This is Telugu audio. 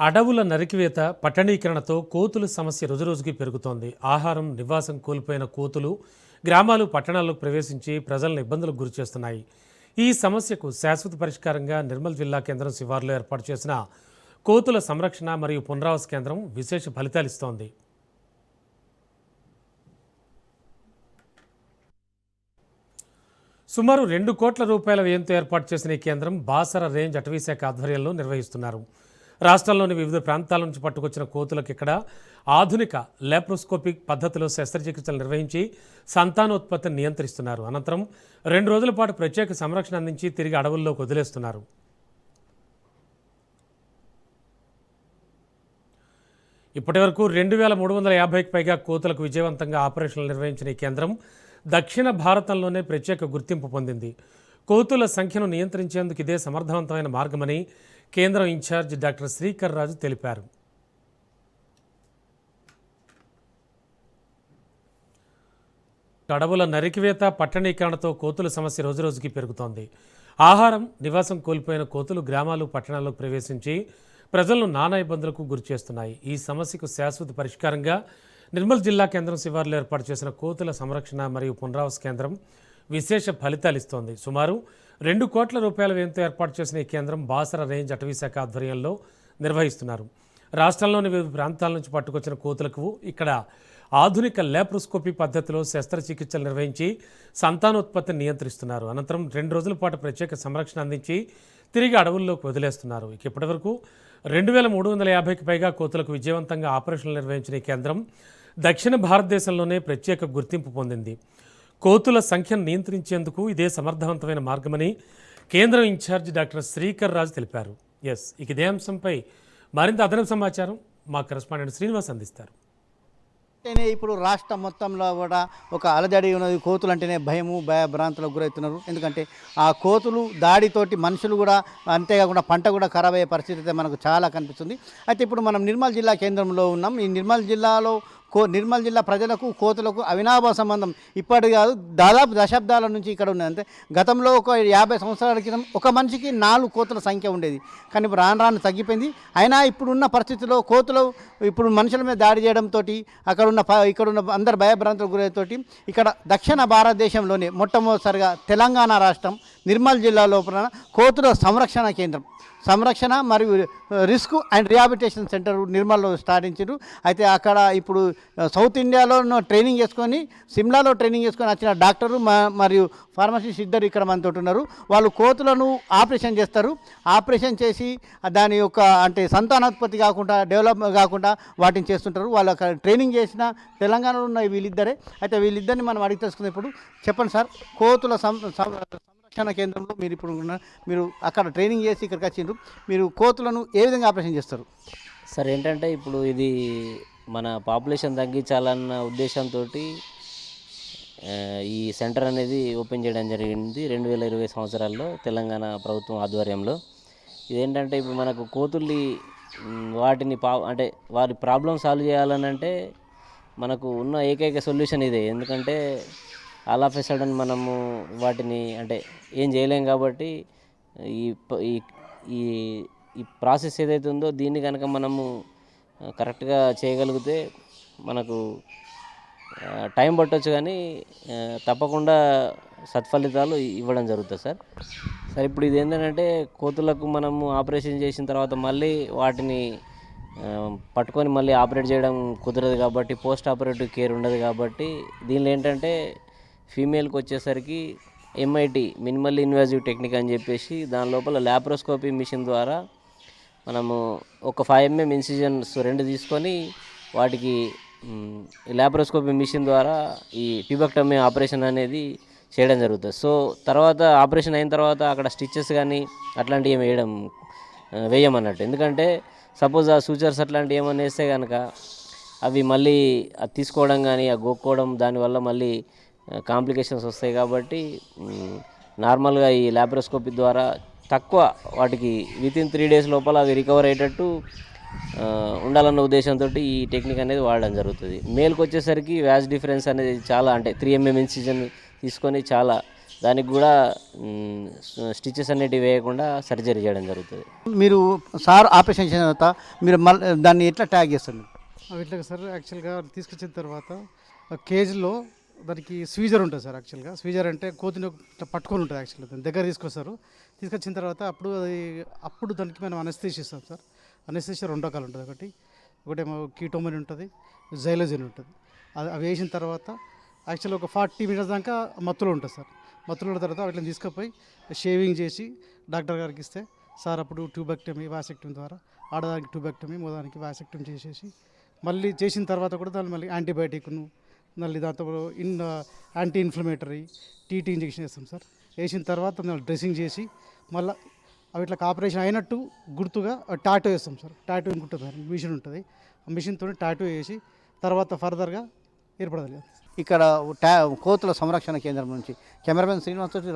అడవుల నరికివేత పట్టణీకరణతో కోతుల సమస్య రోజురోజుకి పెరుగుతోంది. ఆహారం, నివాసం కోల్పోయిన కోతులు గ్రామాలు, పట్టణాల్లోకి ప్రవేశించి ప్రజలను ఇబ్బందులకు గురిచేస్తున్నాయి. ఈ సమస్యకు శాశ్వత పరిష్కారంగా నిర్మల్ జిల్లా కేంద్రం శివార్లో ఏర్పాటు చేసిన కోతుల సంరక్షణ మరియు పునరావాస కేంద్రం విశేష ఫలితాలిస్తోంది. సుమారు 2 కోట్ల రూపాయల వ్యయంతో ఏర్పాటు చేసిన ఈ కేంద్రం బాసర రేంజ్ అటవీశాఖ ఆధ్వర్యంలో నిర్వహిస్తున్నారు. రాష్ట్రంలోని వివిధ ప్రాంతాల నుంచి పట్టుకొచ్చిన కోతులకు ఇక్కడ ఆధునిక లాప్రోస్కోపిక్ పద్ధతిలో శస్త్రచికిత్సలు నిర్వహించి సంతానోత్పత్తిని నియంత్రిస్తున్నారు. అనంతరం 2 రోజుల పాటు ప్రత్యేక సంరక్షణ అందించి తిరిగి అడవుల్లోకి వదిలేస్తున్నారు. ఇప్పటివరకు 2350కి పైగా కోతులకు విజయవంతంగా ఆపరేషన్లు నిర్వహించిన ఈ కేంద్రం దక్షిణ భారతంలోనే ప్రత్యేక గుర్తింపు పొందింది. కోతుల సంఖ్యను నియంత్రించేందుకు ఇదే సమర్థవంతమైన మార్గమని కేంద్రం ఇన్ఛార్జ్ డాక్టర్ శ్రీకర్ రాజు తెలిపారు. అడవుల నరికివేత పట్టణీకరణతో కోతుల సమస్య రోజురోజుకి పెరుగుతోంది. ఆహారం, నివాసం కోల్పోయిన కోతులు గ్రామాలు, పట్టణాల్లోకి ప్రవేశించి ప్రజలను నానా ఇబ్బందులకు గురిచేస్తున్నాయి. ఈ సమస్యకు శాశ్వత పరిష్కారంగా నిర్మల్ జిల్లా కేంద్రం శివార్లో ఏర్పాటు చేసిన కోతుల సంరక్షణ మరియు పునరావాస కేంద్రం విశేష ఫలితాలిస్తోంది. సుమారు 2 కోట్ల రూపాయల వ్యయంతో ఏర్పాటు చేసిన ఈ కేంద్రం బాసర రేంజ్ అటవీశాఖ ఆధ్వర్యంలో నిర్వహిస్తున్నారు. రాష్ట్రంలోని వివిధ ప్రాంతాల నుంచి పట్టుకొచ్చిన కోతులకు ఇక్కడ ఆధునిక లాప్రోస్కోపీ పద్ధతిలో శస్త్రచికిత్సలు నిర్వహించి సంతానోత్పత్తిని నియంత్రిస్తున్నారు. అనంతరం 2 రోజుల పాటు ప్రత్యేక సంరక్షణ అందించి తిరిగి అడవుల్లోకి వదిలేస్తున్నారు. ఇప్పటివరకు 2350కి పైగా కోతులకు విజయవంతంగా ఆపరేషన్లు నిర్వహించిన ఈ కేంద్రం దక్షిణ భారతదేశంలోనే ప్రత్యేక గుర్తింపు పొందింది. కోతుల సంఖ్యను నియంత్రించేందుకు ఇదే సమర్థవంతమైన మార్గమని కేంద్రం ఇన్ఛార్జ్ డాక్టర్ శ్రీకర్ రాజు తెలిపారు. ఇదే అంశంపై మరింత అదనపు సమాచారం మా కరెస్పాండెంట్ శ్రీనివాస్ అందిస్తారు. అంటేనే ఇప్పుడు రాష్ట్రం మొత్తంలో కూడా ఒక అలజడి ఉన్నది. కోతులు అంటేనే భయము, భయభ్రాంతులకు గురవుతున్నారు. ఎందుకంటే ఆ కోతులు దాడితోటి మనుషులు కూడా, అంతేకాకుండా పంట కూడా ఖరాబ్ అయ్యే పరిస్థితి అయితే మనకు చాలా కనిపిస్తుంది. అయితే ఇప్పుడు మనం నిర్మల్ జిల్లా కేంద్రంలో ఉన్నాం. ఈ నిర్మల్ జిల్లాలో నిర్మల్ జిల్లా ప్రజలకు కోతులకు అవినాభావ సంబంధం ఇప్పటి కాదు, దాదాపు దశాబ్దాల నుంచి ఇక్కడ ఉన్నది. అంటే గతంలో ఒక 50 సంవత్సరాల క్రితం ఒక మనిషికి 4 కోతుల సంఖ్య ఉండేది. కానీ ఇప్పుడు రాను తగ్గిపోయింది. అయినా ఇప్పుడున్న పరిస్థితిలో కోతులు ఇప్పుడు మనుషుల మీద దాడి చేయడంతో ఇక్కడున్న అందరు భయభ్రాంతులకు గురయ్యేతోటి ఇక్కడ దక్షిణ భారతదేశంలోనే మొట్టమొదటిసారిగా తెలంగాణ రాష్ట్రం నిర్మల్ జిల్లా లోపల కోతుల సంరక్షణ మరియు రిస్క్ అండ్ రిహాబిలిటేషన్ సెంటర్ నిర్మల్లో స్టార్టించారు. అయితే అక్కడ ఇప్పుడు సౌత్ ఇండియాలో ట్రైనింగ్ చేసుకొని, సిమ్లాలో ట్రైనింగ్ చేసుకొని వచ్చిన డాక్టరు మరియు ఫార్మసిస్ట్ ఇద్దరు ఇక్కడ మనతో ఉన్నారు. వాళ్ళు కోతులను ఆపరేషన్ చేస్తారు. ఆపరేషన్ చేసి దాని యొక్క అంటే సంతానోత్పత్తి కాకుండా, డెవలప్ కాకుండా వాటిని చేస్తుంటారు. వాళ్ళు అక్కడ ట్రైనింగ్ చేసిన తెలంగాణలో ఉన్న వీళ్ళిద్దరే. అయితే వీళ్ళిద్దరిని మనం అడిగి తెలుసుకుందాం. ఇప్పుడు చెప్పండి సార్, కోతుల సంరక్షణ కేంద్రంలో మీరు అక్కడ ట్రైనింగ్ చేసి ఇక్కడికి వచ్చిండ్రు. మీరు కోతులను ఏ విధంగా ఆపరేషన్ చేస్తారు సార్? ఏంటంటే ఇప్పుడు ఇది మన పాపులేషన్ తగ్గించాలన్న ఉద్దేశంతో ఈ సెంటర్ అనేది ఓపెన్ చేయడం జరిగింది 2020 సంవత్సరాల్లో తెలంగాణ ప్రభుత్వం ఆధ్వర్యంలో. ఇదేంటంటే ఇప్పుడు మనకు కోతుల్ని వాటిని అంటే వారి ప్రాబ్లం సాల్వ్ చేయాలని అంటే మనకు ఉన్న ఏకైక సొల్యూషన్ ఇదే. ఎందుకంటే ఆల్ ఆఫ్ ఎ సడన్ మనము వాటిని అంటే ఏం చేయలేం కాబట్టి ఈ ప్రాసెస్ ఏదైతే ఉందో దీన్ని కనుక మనము కరెక్ట్గా చేయగలిగితే మనకు టైం పట్టవచ్చు, కానీ తప్పకుండా సత్ఫలితాలు ఇవ్వడం జరుగుతుంది సార్. ఇప్పుడు ఇది ఏంటంటే కోతులకు మనము ఆపరేషన్ చేసిన తర్వాత మళ్ళీ వాటిని పట్టుకొని మళ్ళీ ఆపరేట్ చేయడం కుదరదు కాబట్టి పోస్ట్ ఆపరేటివ్ కేర్ ఉండదు కాబట్టి దీనిలో ఏంటంటే ఫీమేల్కి వచ్చేసరికి MIT మినిమల్ ఇన్వాజివ్ టెక్నిక్ అని చెప్పేసి దాని లోపల లాప్రోస్కోపీ మిషన్ ద్వారా మనము ఒక 5 mm ఇన్సిజన్స్ 2 తీసుకొని వాటికి లాప్రోస్కోపీ మిషన్ ద్వారా ఈ ట్యూబెక్టమీ ఆపరేషన్ అనేది చేయడం జరుగుతుంది. సో తర్వాత ఆపరేషన్ అయిన తర్వాత అక్కడ స్టిచెస్ కానీ అట్లాంటివి వేయమన్నట్టు. ఎందుకంటే సపోజ్ ఆ సూచర్స్ అట్లాంటివి ఏమైనా వేస్తే కనుక అవి మళ్ళీ అది తీసుకోవడం కానీ గోక్కోవడం దానివల్ల మళ్ళీ కాంప్లికేషన్స్ వస్తాయి. కాబట్టి నార్మల్గా ఈ లాప్రోస్కోపీ ద్వారా తక్కువ వాటికి వితిన్ 3 days లోపల అవి రికవర్ అయ్యేటట్టు ఉండాలన్న ఉద్దేశంతో ఈ టెక్నిక్ అనేది వాడడం జరుగుతుంది. మేల్కి వచ్చేసరికి వ్యాజ్ డిఫరెన్స్ అనేది చాలా, అంటే 3 mm ఇన్సిజన్ తీసుకొని చాలా దానికి కూడా స్టిచెస్ అనేటివి వేయకుండా సర్జరీ చేయడం జరుగుతుంది. మీరు సార్ ఆపరేషన్ చేసిన తర్వాత మీరు మళ్ళీ దాన్ని ఎట్లా ట్యాగ్ చేస్తారు? ఇట్లా సార్ యాక్చువల్గా తీసుకొచ్చిన తర్వాత కేజీలో దానికి స్వీజర్ ఉంటుంది సార్. యాక్చువల్గా స్వీజర్ అంటే కోతిని ఇట్లా పట్టుకొని ఉంటుంది. యాక్చువల్గా దాని దగ్గర తీసుకొస్తారు. తీసుకొచ్చిన తర్వాత అప్పుడు దానికి మనం అనస్థీషియా ఇస్తాం సార్. అనస్థీషియా 2 రకాలు ఉంటుంది. ఒకటేమో కీటోమని ఉంటుంది, జైలోజిన్ ఉంటుంది. అవి వేసిన తర్వాత యాక్చువల్గా ఒక 40 మినిట్స్ దాకా మత్తులో ఉంటుంది సార్. మత్తులో ఉన్న తర్వాత వాటిని తీసుకుపోయి షేవింగ్ చేసి డాక్టర్ గారికి ఇస్తే సార్ అప్పుడు ట్యూబెక్టమీ వాసెక్టమీ ద్వారా ఆడదానికి ట్యూబెక్టమీ మగదానికి వాసెక్టమీ చేసేసి మళ్ళీ చేసిన తర్వాత కూడా దాన్ని మళ్ళీ యాంటీబయాటిక్ను మళ్ళీ దాంతో యాంటీ ఇన్ఫ్లమేటరీ టీటీ ఇంజెక్షన్ వేస్తాం సార్. వేసిన తర్వాత మళ్ళీ డ్రెస్సింగ్ చేసి మళ్ళీ అవి ఇట్లా ఆపరేషన్ అయినట్టు గుర్తుగా టాటూ వేస్తాం సార్. టాటూ ఇంకుంటుంది సార్, మిషన్ ఉంటుంది. ఆ మిషన్తో టాటూ వేసి తర్వాత ఫర్దర్గా ఏర్పడాలి. ఇక్కడ కోతుల సంరక్షణ కేంద్రం నుంచి కెమెరామెన్ శ్రీనివాస్ తోటి